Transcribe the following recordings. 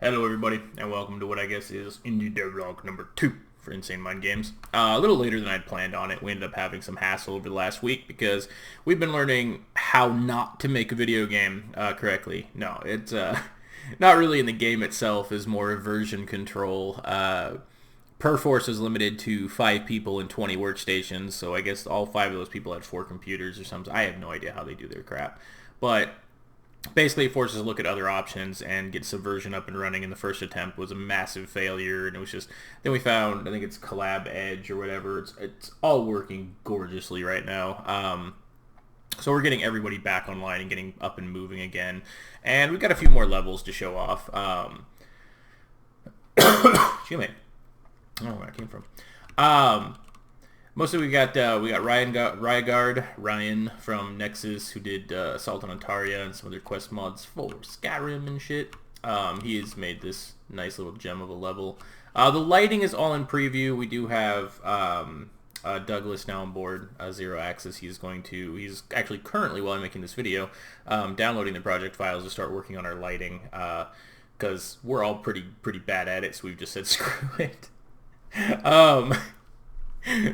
Hello everybody, and welcome to what I guess is Indie Devlog number 2 for InsaneMindGames. A little later than I'd planned on it. We ended up having some hassle over the last week because we've been learning how not to make a video game correctly. No, it's not really in the game itself, is more version control. Perforce is limited to 5 people and 20 workstations, so I guess all 5 of those people had 4 computers or something. I have no idea how they do their crap. But basically it forces us to look at other options, and get Subversion up and running in the first attempt was a massive failure, and it was just, then we found, I think it's Collab Edge or whatever, it's all working gorgeously right now. So we're getting everybody back online and getting up and moving again, and we've got a few more levels to show off. Excuse me. I don't know where I came from. Mostly we got Ryan from Nexus, who did Assault on Ontaria and some other quest mods for Skyrim and shit. He has made this nice little gem of a level. The lighting is all in preview. We do have Douglas now on board, Zero Axis. He's actually currently, while I'm making this video, downloading the project files to start working on our lighting, because we're all pretty bad at it, so we've just said screw it.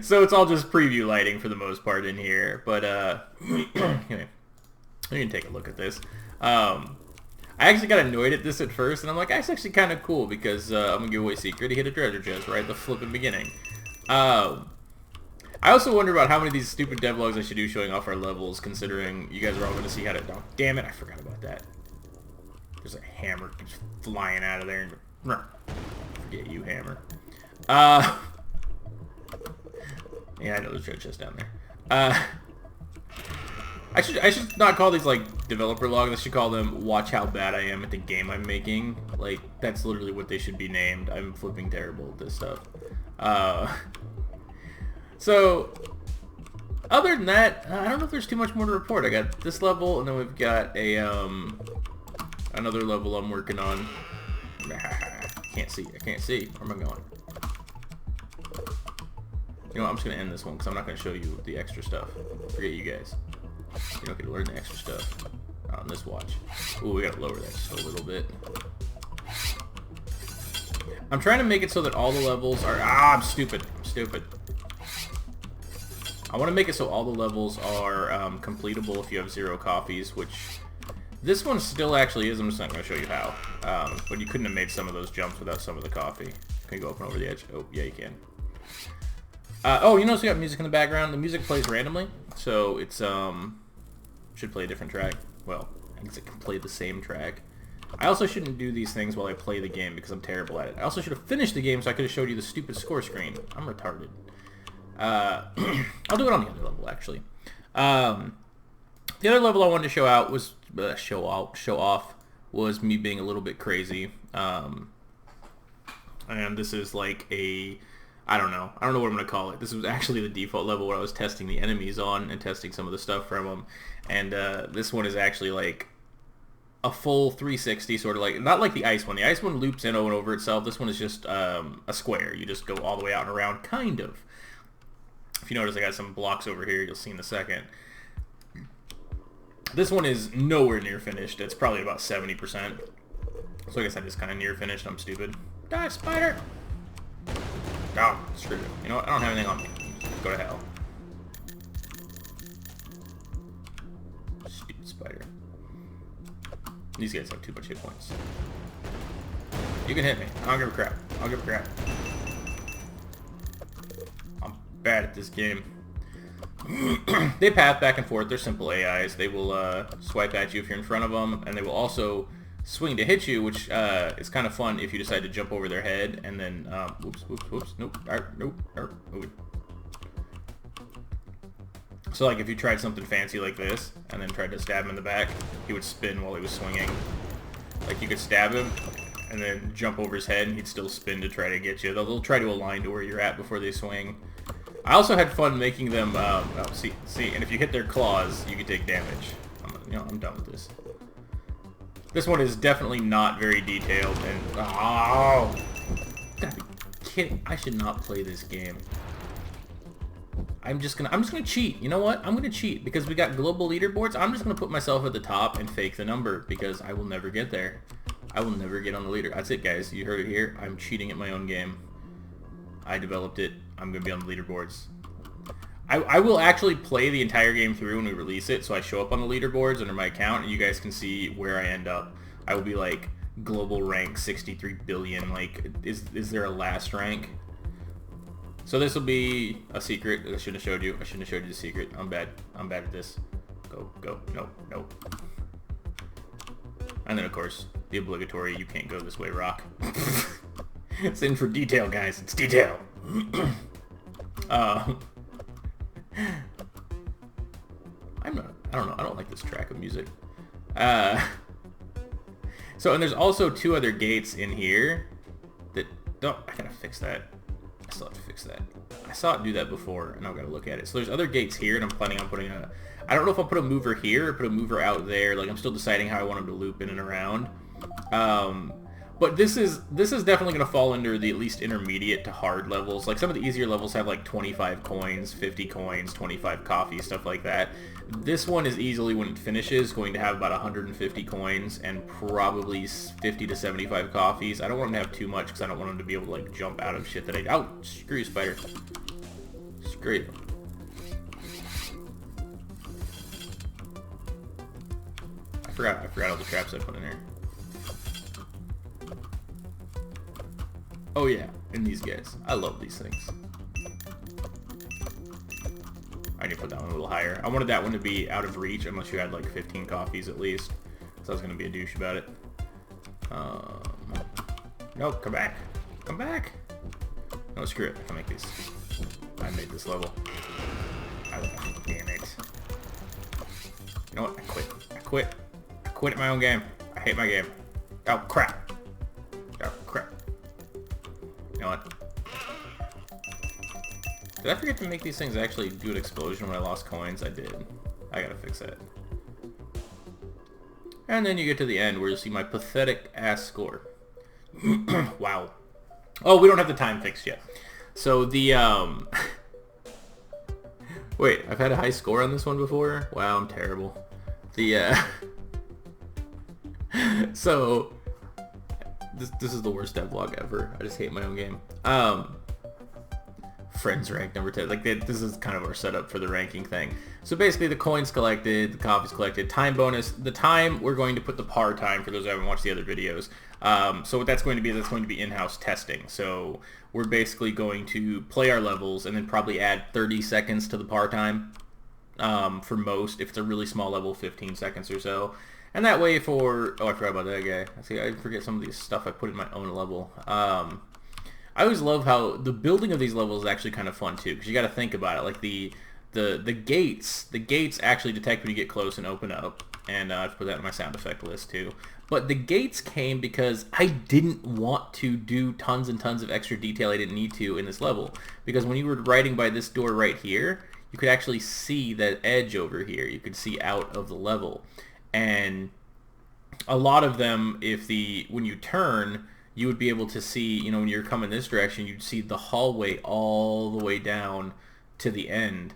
So it's all just preview lighting for the most part in here, but anyway, you can take a look at this. I actually got annoyed at this at first, and I'm like, that's actually kind of cool, because I'm gonna give away secret. He hit a treasure chest right at the flipping beginning. I also wonder about how many of these stupid devlogs I should do showing off our levels, considering you guys are all gonna see how to. Oh, damn it! I forgot about that. There's a hammer just flying out of there. Forget you, hammer. Yeah, I know there's treasure chest down there. I should not call these like developer logs. I should call them "Watch how bad I am at the game I'm making." Like, that's literally what they should be named. I'm flipping terrible at this stuff. So other than that, I don't know if there's too much more to report. I got this level, and then we've got a another level I'm working on. Can't see. I can't see. Where am I going? You know what, I'm just going to end this one because I'm not going to show you the extra stuff. Forget you guys. You don't get to learn the extra stuff on this watch. Ooh, we got to lower that just a little bit. I'm trying to make it so that all the levels are... I'm stupid. I'm stupid. I want to make it so all the levels are completable if you have 0 coffees, which this one still actually is. I'm just not going to show you how. But you couldn't have made some of those jumps without some of the coffee. Can you go up and over the edge? Oh, yeah, you can. Oh, you notice we got music in the background. The music plays randomly, so it's should play a different track. Well, I guess it can play the same track. I also shouldn't do these things while I play the game because I'm terrible at it. I also should have finished the game so I could have showed you the stupid score screen. I'm retarded. I'll do it on the other level, actually. The other level I wanted to show out was show off was me being a little bit crazy. And this is like a... I don't know what I'm going to call it. This was actually the default level where I was testing the enemies on and testing some of the stuff from them. And this one is actually like a full 360, sort of like, not like the ice one. The ice one loops in and over itself. This one is just a square. You just go all the way out and around, kind of. If you notice, I got some blocks over here. You'll see in a second. This one is nowhere near finished. It's probably about 70%. So I guess I just kind of near finished. I'm stupid. Die, spider! Oh, screw it. You know what? I don't have anything on me. Go to hell. Stupid spider. These guys have too much hit points. You can hit me. I don't give a crap. I don't give a crap. I'm bad at this game. They path back and forth. They're simple AIs. They will swipe at you if you're in front of them, and they will also swing to hit you, which is kind of fun if you decide to jump over their head and then whoops, nope, move it. So like if you tried something fancy like this and then tried to stab him in the back, he would spin while he was swinging. Like you could stab him and then jump over his head and he'd still spin to try to get you. They'll try to align to where you're at before they swing. I also had fun making them see, and if you hit their claws you can take damage. I'm done with this. This one is definitely not very detailed, and oh, gotta be kidding! I should not play this game. I'm just gonna cheat. You know what? I'm gonna cheat because we got global leaderboards. I'm just gonna put myself at the top and fake the number because I will never get there. I will never get on the leader. That's it, guys. You heard it here. I'm cheating at my own game. I developed it. I'm going to be on the leaderboards. I will actually play the entire game through when we release it, so I show up on the leaderboards under my account, and you guys can see where I end up. I will be like global rank 63 billion. Like, is there a last rank? So this will be a secret. I shouldn't have showed you. I shouldn't have showed you the secret. I'm bad. I'm bad at this. Go. No. And then, of course, the obligatory, you can't go this way, rock. It's in for detail, guys. It's detail. I don't know. I don't like this track of music. So, and there's also 2 other gates in here that don't... I gotta fix that. I still have to fix that. I saw it do that before, and I've got to look at it. So there's other gates here, and I'm planning on putting a... I don't know if I'll put a mover here or put a mover out there. Like, I'm still deciding how I want them to loop in and around. But this is definitely going to fall under the at least intermediate to hard levels. Like, some of the easier levels have like 25 coins, 50 coins, 25 coffee, stuff like that. This one is easily, when it finishes, going to have about 150 coins and probably 50 to 75 coffees. I don't want them to have too much because I don't want them to be able to like jump out of shit that I... Oh, screw you, spider. Screw you. I forgot all the traps I put in here. Oh yeah, and these guys. I love these things. I need to put that one a little higher. I wanted that one to be out of reach unless you had like 15 coffees at least. So I was going to be a douche about it. No, come back. Come back. No, screw it. I can make these. I made this level. Damn it. You know what? I quit. I quit at my own game. I hate my game. Oh, crap. Oh, crap. You know what? Did I forget to make these things actually do an explosion when I lost coins? I did. I gotta fix that. And then you get to the end where you'll see my pathetic ass score. Wow. Oh, we don't have the time fixed yet. So the, Wait, I've had a high score on this one before? Wow, I'm terrible. The, So... This is the worst devlog ever. I just hate my own game. Friends rank number 10. Like, this is kind of our setup for the ranking thing. So basically, the coins collected, the coffees collected, time bonus. The time, we're going to put the par time for those who haven't watched the other videos. So what that's going to be in-house testing. So we're basically going to play our levels and then probably add 30 seconds to the par time for most. If it's a really small level, 15 seconds or so. And that way for... Oh, I forgot about that guy. See, I forget some of these stuff I put in my own level. I always love how the building of these levels is actually kind of fun too, because you got to think about it. Like the gates actually detect when you get close and open up, and I've put that in my sound effect list too. But the gates came because I didn't want to do tons and tons of extra detail I didn't need to in this level, because when you were riding by this door right here, you could actually see that edge over here. You could see out of the level. And a lot of them, when you turn, you would be able to see, you know, when you're coming this direction, you'd see the hallway all the way down to the end,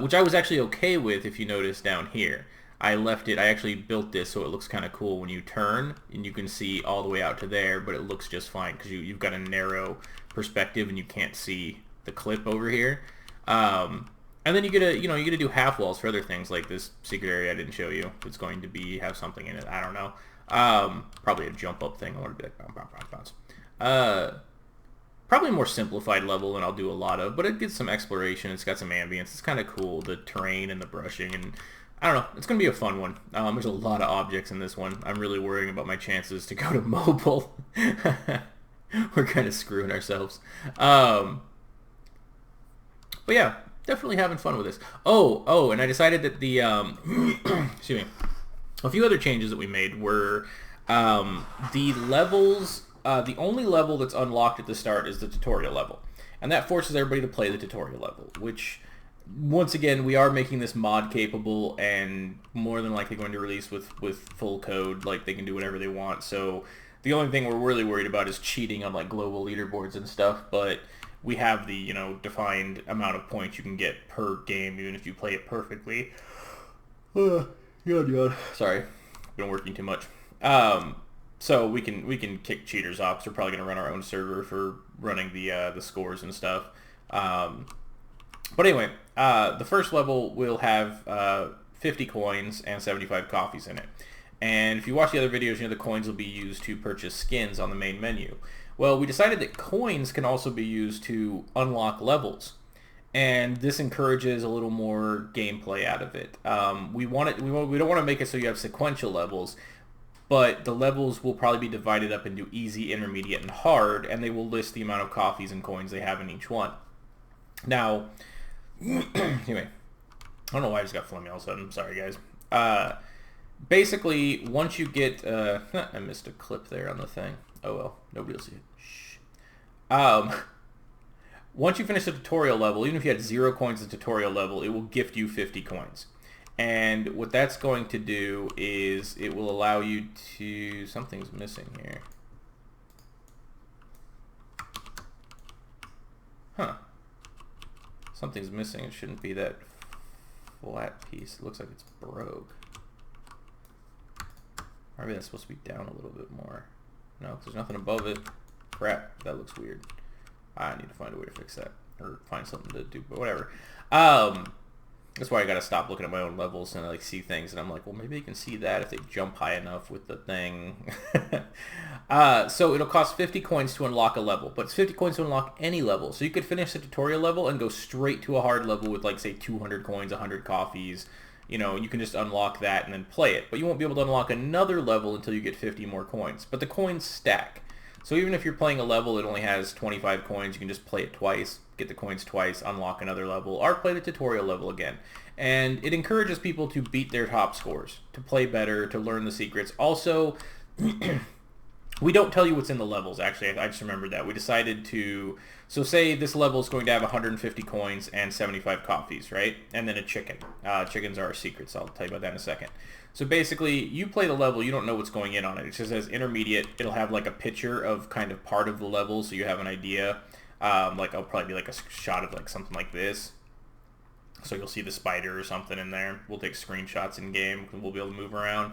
which I was actually okay with if you notice down here. I actually built this so it looks kind of cool when you turn, and you can see all the way out to there, but it looks just fine because you've got a narrow perspective and you can't see the clip over here. And then you get to do half walls for other things like this secret area I didn't show you. It's going to have something in it. I don't know. Probably a jump up thing. I want to be like bounce. Probably a more simplified level than I'll do a lot of, but it gets some exploration. It's got some ambience. It's kind of cool, the terrain and the brushing, and I don't know. It's going to be a fun one. There's a lot of objects in this one. I'm really worrying about my chances to go to mobile. We're kind of screwing ourselves. But yeah. Definitely having fun with this. Oh, and I decided that the, excuse me, a few other changes that we made were the levels, the only level that's unlocked at the start is the tutorial level. And that forces everybody to play the tutorial level, which, once again, we are making this mod capable and more than likely going to release with full code, like they can do whatever they want. So the only thing we're really worried about is cheating on like global leaderboards and stuff, but we have the, you know, defined amount of points you can get per game, even if you play it perfectly. Yawn. Sorry, been working too much. So we can kick cheaters off. So we're probably going to run our own server for running the scores and stuff. But anyway, the first level will have 50 coins and 75 coffees in it. And if you watch the other videos, the coins will be used to purchase skins on the main menu. Well, we decided that coins can also be used to unlock levels. And this encourages a little more gameplay out of it. We don't want to make it so you have sequential levels, but the levels will probably be divided up into easy, intermediate, and hard, and they will list the amount of coffees and coins they have in each one. Now, anyway, I don't know why I just got phlegmy all of a sudden. I'm sorry, guys. Basically, once you get... I missed a clip there on the thing. Oh well, nobody will see it. Shh. Once you finish the tutorial level, even if you had 0 coins in the tutorial level, it will gift you 50 coins. And what that's going to do is it will allow you to... Something's missing here. Huh. Something's missing. It shouldn't be that flat piece. It looks like it's broke. Maybe that's supposed to be down a little bit more. No, because there's nothing above it. Crap, that looks weird. I need to find a way to fix that. Or find something to do, but whatever. That's why I gotta stop looking at my own levels and like see things, and I'm like, well, maybe they can see that if they jump high enough with the thing. So it'll cost 50 coins to unlock a level, but it's 50 coins to unlock any level. So you could finish the tutorial level and go straight to a hard level with like, say, 200 coins, 100 coffees. You can just unlock that and then play it. But you won't be able to unlock another level until you get 50 more coins. But the coins stack. So even if you're playing a level that only has 25 coins, you can just play it twice, get the coins twice, unlock another level, or play the tutorial level again. And it encourages people to beat their top scores, to play better, to learn the secrets. Also, we don't tell you what's in the levels, actually. I just remembered that. We decided to... So say this level is going to have 150 coins and 75 coffees, right? And then a chicken. Chickens are our secrets. I'll tell you about that in a second. So basically, you play the level, you don't know what's going in on it. It just says intermediate. It'll have like a picture of kind of part of the level, so you have an idea. Like I'll probably be like a shot of like something like this. So you'll see the spider or something in there. We'll take screenshots in game because we'll be able to move around.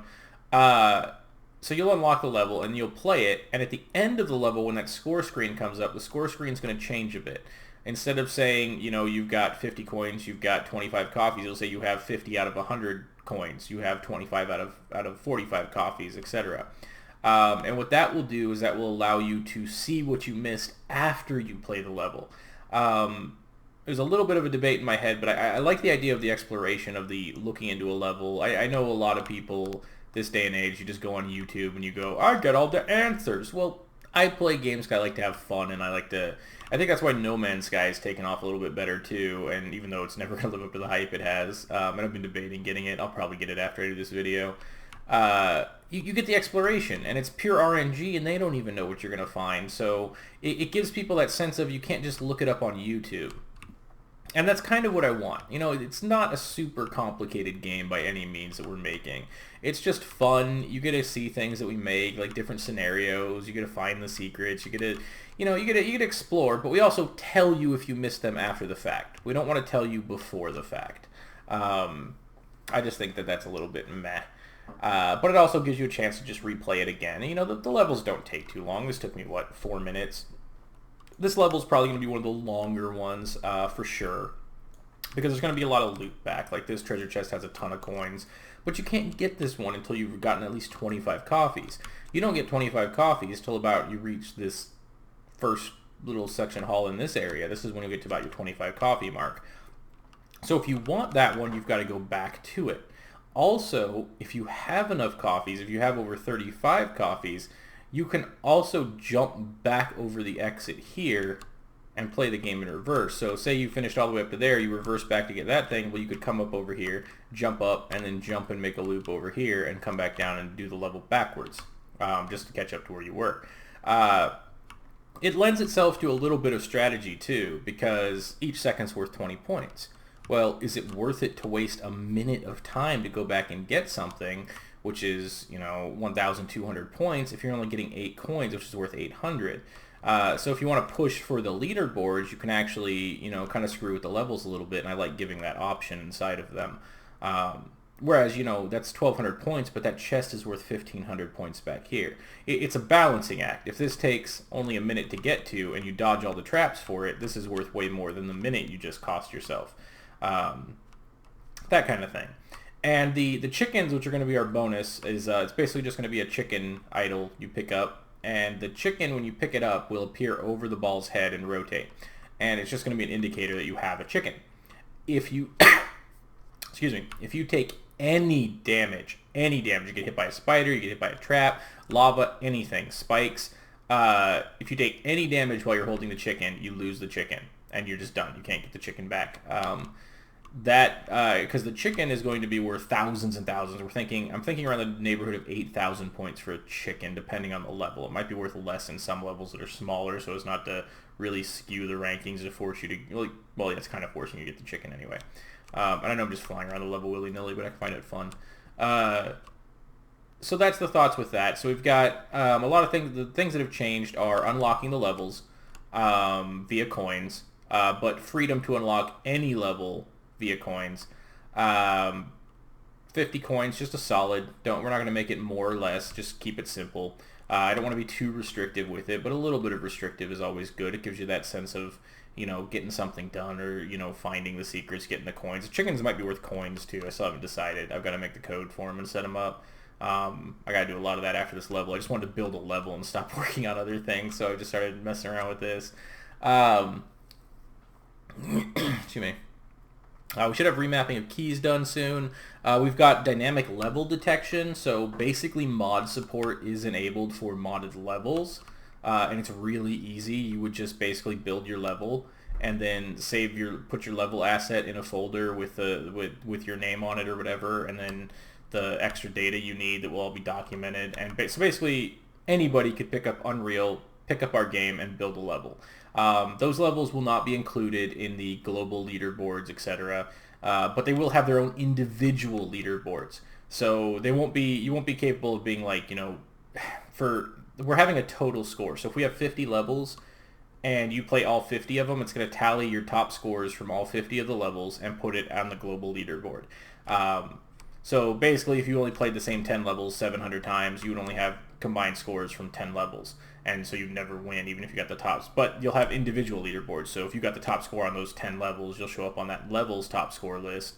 So you'll unlock the level and you'll play it, and at the end of the level, when that score screen comes up, the score screen's going to change a bit. Instead of saying, you've got 50 coins, you've got 25 coffees, it'll say you have 50 out of 100 coins, you have 25 out of 45 coffees, etc. And what that will do is that will allow you to see what you missed after you play the level. There's a little bit of a debate in my head, but I like the idea of the exploration, of the looking into a level. I know a lot of people... This day and age, you just go on YouTube and you go, I get all the answers. Well, I play games because I like to have fun, and I think that's why No Man's Sky has taken off a little bit better too, and even though it's never going to live up to the hype it has, and I've been debating getting it. I'll probably get it after I do this video. You get the exploration, and it's pure RNG, and they don't even know what you're going to find, so it gives people that sense of you can't just look it up on YouTube. And that's kind of what I want. It's not a super complicated game by any means that we're making. It's just fun. You get to see things that we make, like different scenarios. You get to find the secrets. You get to, you get to explore. But we also tell you if you miss them after the fact. We don't want to tell you before the fact. I just think that that's a little bit meh. But it also gives you a chance to just replay it again. And, the levels don't take too long. This took me, 4 minutes? This level is probably going to be one of the longer ones, for sure, because there's going to be a lot of loot back. Like, this treasure chest has a ton of coins, but you can't get this one until you've gotten at least 25 coffees. You don't get 25 coffees till about you reach this first little section hall in this area. This is when you get to about your 25 coffee mark. So if you want that one, you've got to go back to it. Also, if you have enough coffees, if you have over 35 coffees, you can also jump back over the exit here and play the game in reverse. So say you finished all the way up to there, you reverse back to get that thing, well, you could come up over here, jump up, and then jump and make a loop over here and come back down and do the level backwards, just to catch up to where you were. It lends itself to a little bit of strategy too, because each second's worth 20 points. Well, is it worth it to waste a minute of time to go back and get something, which is, 1,200 points, if you're only getting 8 coins, which is worth 800? So if you want to push for the leaderboards, you can actually, kind of screw with the levels a little bit, and I like giving that option inside of them. Whereas, that's 1,200 points, but that chest is worth 1,500 points back here. It's a balancing act. If this takes only a minute to get to and you dodge all the traps for it, this is worth way more than the minute you just cost yourself. That kind of thing. And the chickens, which are going to be our bonus, is it's basically just going to be a chicken idol you pick up. And the chicken, when you pick it up, will appear over the ball's head and rotate. And it's just going to be an indicator that you have a chicken. If you, excuse me, if you take any damage, you get hit by a spider, you get hit by a trap, lava, anything, spikes. If you take any damage while you're holding the chicken, you lose the chicken, and you're just done. You can't get the chicken back. Because the chicken is going to be worth thousands and thousands. I'm thinking around the neighborhood of 8,000 points for a chicken, depending on the level. It might be worth less in some levels that are smaller, so as not to really skew the rankings to force you to, well, yeah, it's kind of forcing you to get the chicken anyway. And I know I'm just flying around the level willy-nilly, but I find it fun. So that's the thoughts with that. So we've got a lot of things. The things that have changed are unlocking the levels via coins, but freedom to unlock any level via coins. 50 coins, just a solid. We're not going to make it more or less. Just keep it simple. I don't want to be too restrictive with it, but a little bit of restrictive is always good. It gives you that sense of, getting something done, or, finding the secrets, getting the coins. The chickens might be worth coins too. I still haven't decided. I've got to make the code for them and set them up. I got to do a lot of that after this level. I just wanted to build a level and stop working on other things, so I just started messing around with this. Excuse me. We should have remapping of keys done soon. We've got dynamic level detection, so basically mod support is enabled for modded levels, and it's really easy. You would just basically build your level and then put your level asset in a folder with your name on it or whatever, and then the extra data you need that will all be documented. And so basically anybody could pick up Unreal, pick up our game, and build a level. Those levels will not be included in the global leaderboards, etc., but they will have their own individual leaderboards. So you won't be capable of being like, we're having a total score. So if we have 50 levels and you play all 50 of them, it's going to tally your top scores from all 50 of the levels and put it on the global leaderboard. So basically, if you only played the same 10 levels 700 times, you would only have combined scores from 10 levels. And so you'd never win, even if you got the tops. But you'll have individual leaderboards. So if you got the top score on those 10 levels, you'll show up on that level's top score list.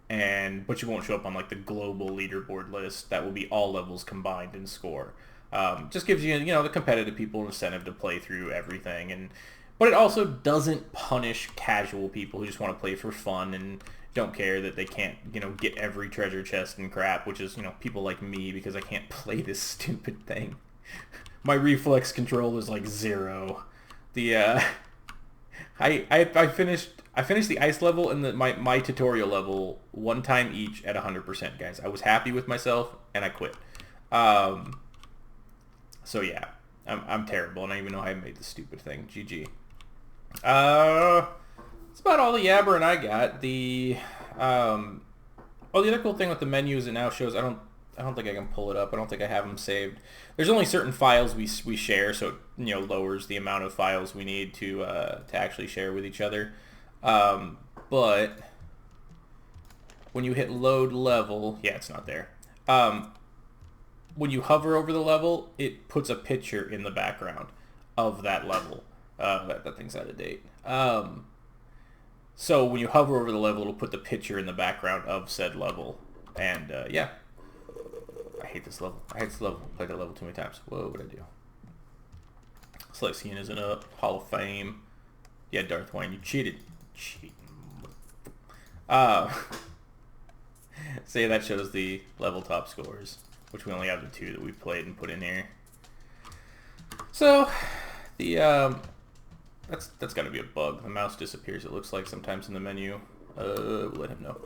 But you won't show up on like the global leaderboard list. That will be all levels combined in score. Just gives you, the competitive people an incentive to play through everything. But it also doesn't punish casual people who just want to play for fun and don't care that they can't, get every treasure chest and crap, which is, people like me, because I can't play this stupid thing. My reflex control is like 0. I finished the ice level and my tutorial level one time each at 100%, guys. I was happy with myself and I quit. So yeah, I'm terrible, and I don't even know how I made this stupid thing. GG. That's about all the yabbering I got. The other cool thing with the menu is it now shows. I don't think I can pull it up. I don't think I have them saved. There's only certain files we share, so it lowers the amount of files we need to actually share with each other. But when you hit load level, yeah, it's not there. When you hover over the level, it puts a picture in the background of that level. That thing's out of date. So when you hover over the level, it'll put the picture in the background of said level. And yeah. I hate this level. I played that level too many times. Whoa, what'd I do? Selexian isn't up. Hall of Fame. Yeah, Darth Wayne, you cheated. Cheating. So yeah, that shows the level top scores, which we only have the 2 that we played and put in here. So the that's got to be a bug. The mouse disappears, it looks like, sometimes in the menu. We'll let him know.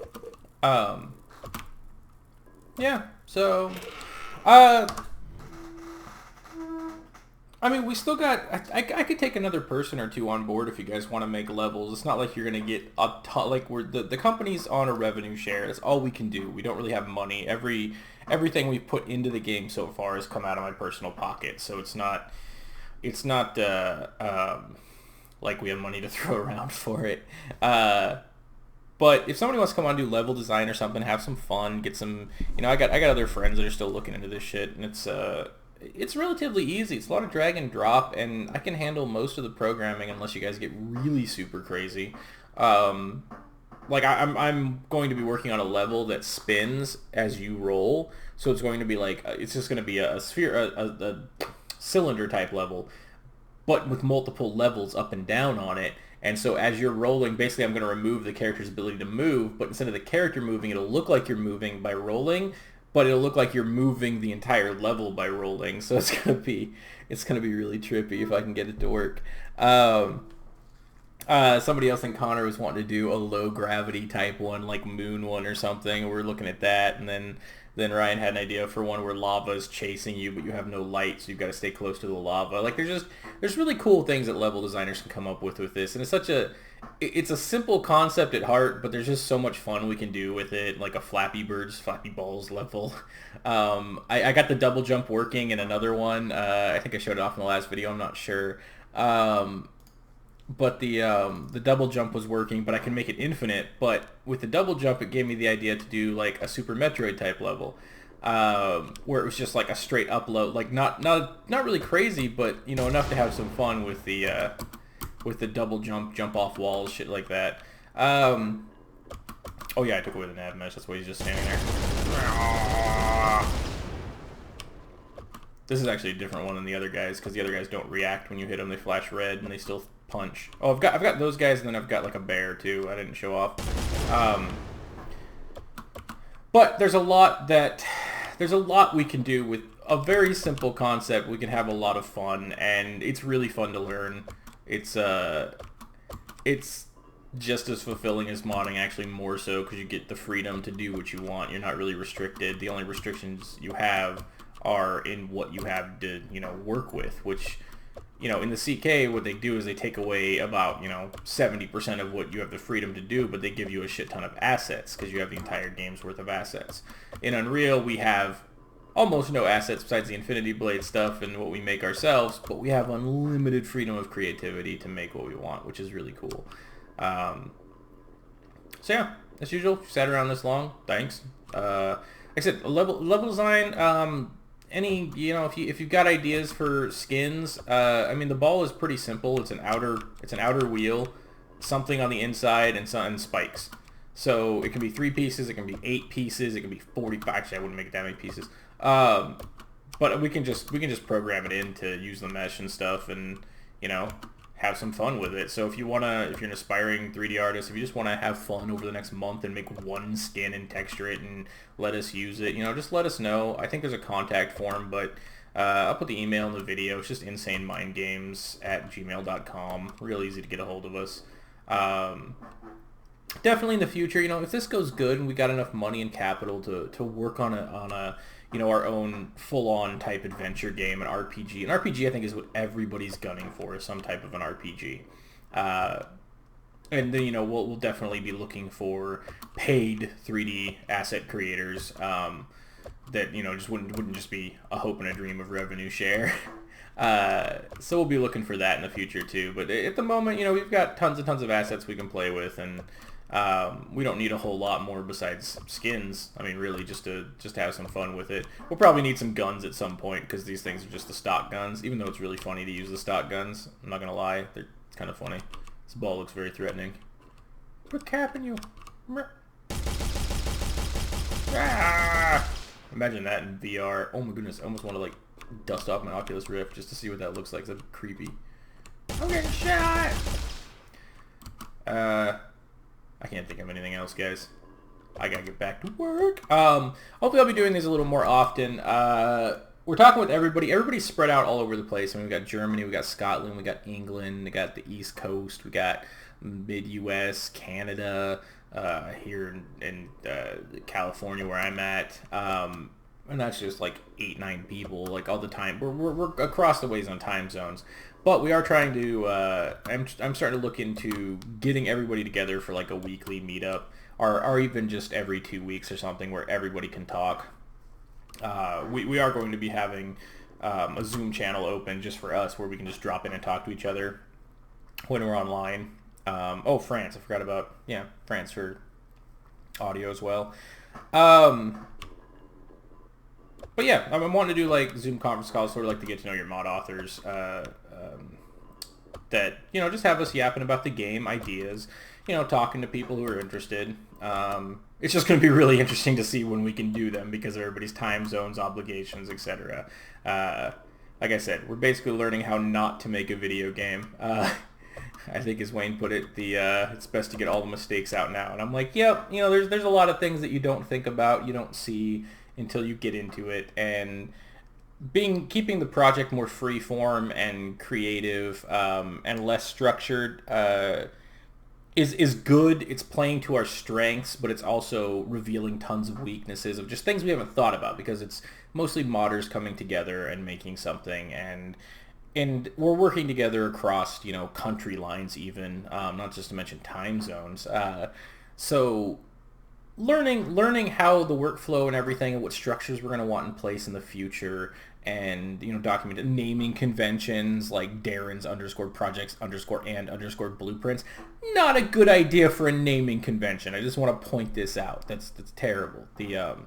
Yeah, so, I mean, we still got, I could take another person or 2 on board if you guys want to make levels. It's not like you're going to get a ton, like, the company's on a revenue share. That's all we can do. We don't really have money. Everything we've put into the game so far has come out of my personal pocket, so it's not like we have money to throw around for it. But if somebody wants to come on and do level design or something, have some fun, get some, I got other friends that are still looking into this shit, and it's relatively easy. It's a lot of drag and drop, and I can handle most of the programming unless you guys get really super crazy. Like I'm going to be working on a level that spins as you roll, so it's going to be like it's just going to be a sphere, a cylinder type level, but with multiple levels up and down on it. And so as you're rolling, basically I'm going to remove the character's ability to move, but instead of the character moving, it'll look like you're moving by rolling, but it'll look like you're moving the entire level by rolling. So it's gonna be really trippy if I can get it to work. Somebody else in Connor was wanting to do a low gravity type one, like Moon one or something. We're looking at that, and then Ryan had an idea for one where lava is chasing you, but you have no light, so you've got to stay close to the lava. Like there's really cool things that level designers can come up with this, and it's a simple concept at heart, but there's just so much fun we can do with it, like a Flappy Balls level. I got the double jump working in another one. I think I showed it off in the last video. I'm not sure. But the double jump was working, but I can make it infinite. But with the double jump, it gave me the idea to do like a Super Metroid type level, where it was just like a straight upload, like not really crazy, but enough to have some fun with the double jump off walls, shit like that. Oh yeah, I took away the nav mesh. That's why he's just standing there. This is actually a different one than the other guys, because the other guys don't react when you hit them. They flash red and they still punch. Oh, I've got those guys, and then I've got like a bear too. I didn't show off. But there's a lot we can do with a very simple concept. We can have a lot of fun, and it's really fun to learn. It's just as fulfilling as modding, actually more so, because you get the freedom to do what you want. You're not really restricted. The only restrictions you have are in what you have to work with, which in the CK, what they do is they take away about 70% of what you have the freedom to do, but they give you a shit ton of assets because you have the entire game's worth of assets. In Unreal, we have almost no assets besides the Infinity Blade stuff and what we make ourselves, but we have unlimited freedom of creativity to make what we want, which is really cool. So yeah, as usual, if you sat around this long, thanks. Like I said, level design, if you've got ideas for skins, I mean the ball is pretty simple. It's an outer wheel, something on the inside, and spikes. So it can be 3 pieces, it can be 8 pieces, it can be 45. Actually, I wouldn't make it that many pieces. But we can just program it in to use the mesh and stuff, and have some fun with it. So if you're an aspiring 3D artist, if you just want to have fun over the next month and make one skin and texture it and let us use it, just let us know. I think there's a contact form, but I'll put the email in the video. It's just InsaneMindGames@gmail.com. Real easy to get a hold of us. Definitely in the future, if this goes good and we got enough money and capital to work on a our own full-on type adventure game, an RPG. An RPG, I think, is what everybody's gunning for, is some type of an RPG. And then, we'll definitely be looking for paid 3D asset creators that, just wouldn't just be a hope and a dream of revenue share. So we'll be looking for that in the future too. But at the moment, we've got tons and tons of assets we can play with, and we don't need a whole lot more besides skins. I mean, really, just to have some fun with it. We'll probably need some guns at some point, because these things are just the stock guns, even though it's really funny to use the stock guns. I'm not going to lie. They're kind of funny. This ball looks very threatening. We're capping you. Ah! Imagine that in VR. Oh my goodness, I almost want to dust off my Oculus Rift just to see what that looks like. That's creepy. I'm getting shot! I can't think of anything else, guys. I gotta get back to work. Hopefully I'll be doing these a little more often. We're talking with everybody. Everybody's spread out all over the place. I mean, we got Germany, we got Scotland, we got England, we got the East Coast, we got mid-US, Canada, here in California where I'm at. And that's just 8-9 people, all the time. We're across the ways on time zones. But we are trying to, I'm starting to look into getting everybody together for a weekly meetup, or even just every 2 weeks or something where everybody can talk. We are going to be having a Zoom channel open just for us where we can just drop in and talk to each other when we're online. Oh, France, I forgot about, France for audio as well. But yeah, I'm wanting to do like Zoom conference calls, sort of like to get to know your mod authors. That, you know, just have us yapping about the game, ideas, you know, talking to people who are interested. It's just going to be really interesting to see when we can do them because of everybody's time zones, obligations, etc. Like I said, we're basically learning how not to make a video game. I think, as Wayne put it, it's best to get all the mistakes out now. And I'm like, yep, you know, there's a lot of things that you don't think about, you don't see until you get into it, and keeping the project more free form and creative, and less structured, is good. It's playing to our strengths, but it's also revealing tons of weaknesses of just things we haven't thought about, because it's mostly modders coming together and making something, and we're working together across, you know, country lines even, not just to mention time zones. So learning how the workflow and everything and what structures we're going to want in place in the future, and, you know, documented naming conventions like Darren's _projects _and _blueprints. Not a good idea for a naming convention. I just want to point this out. That's terrible. Because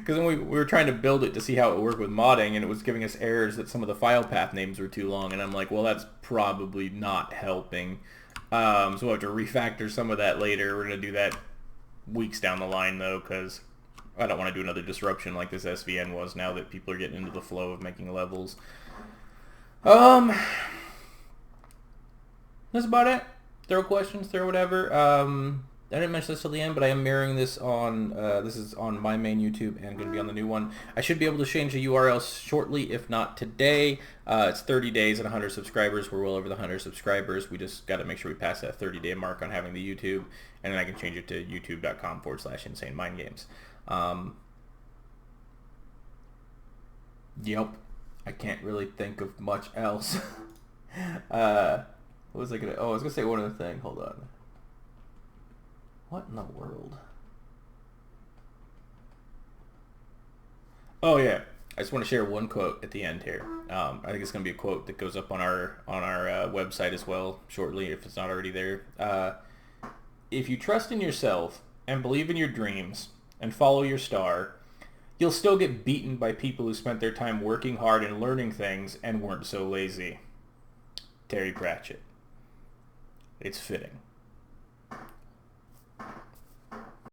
when we were trying to build it to see how it worked with modding, and it was giving us errors that some of the file path names were too long, and I'm like, well, that's probably not helping. So we'll have to refactor some of that later. We're going to do that weeks down the line, though, because I don't want to do another disruption like this SVN was, now that people are getting into the flow of making levels. That's about it. Throw questions, throw whatever. I didn't mention this till the end, but I am mirroring this on, this is on my main YouTube and going to be on the new one. I should be able to change the URL shortly, if not today. It's 30 days and 100 subscribers. We're well over the 100 subscribers. We just got to make sure we pass that 30-day mark on having the YouTube, and then I can change it to youtube.com/InsaneMindGames. Yep. I can't really think of much else. What was I going to... Oh, I was going to say one other thing. Hold on. What in the world? Oh yeah, I just want to share one quote at the end here. I think it's going to be a quote that goes up on our website as well shortly, if it's not already there. If you trust in yourself and believe in your dreams and follow your star, you'll still get beaten by people who spent their time working hard and learning things and weren't so lazy. Terry Pratchett. It's fitting.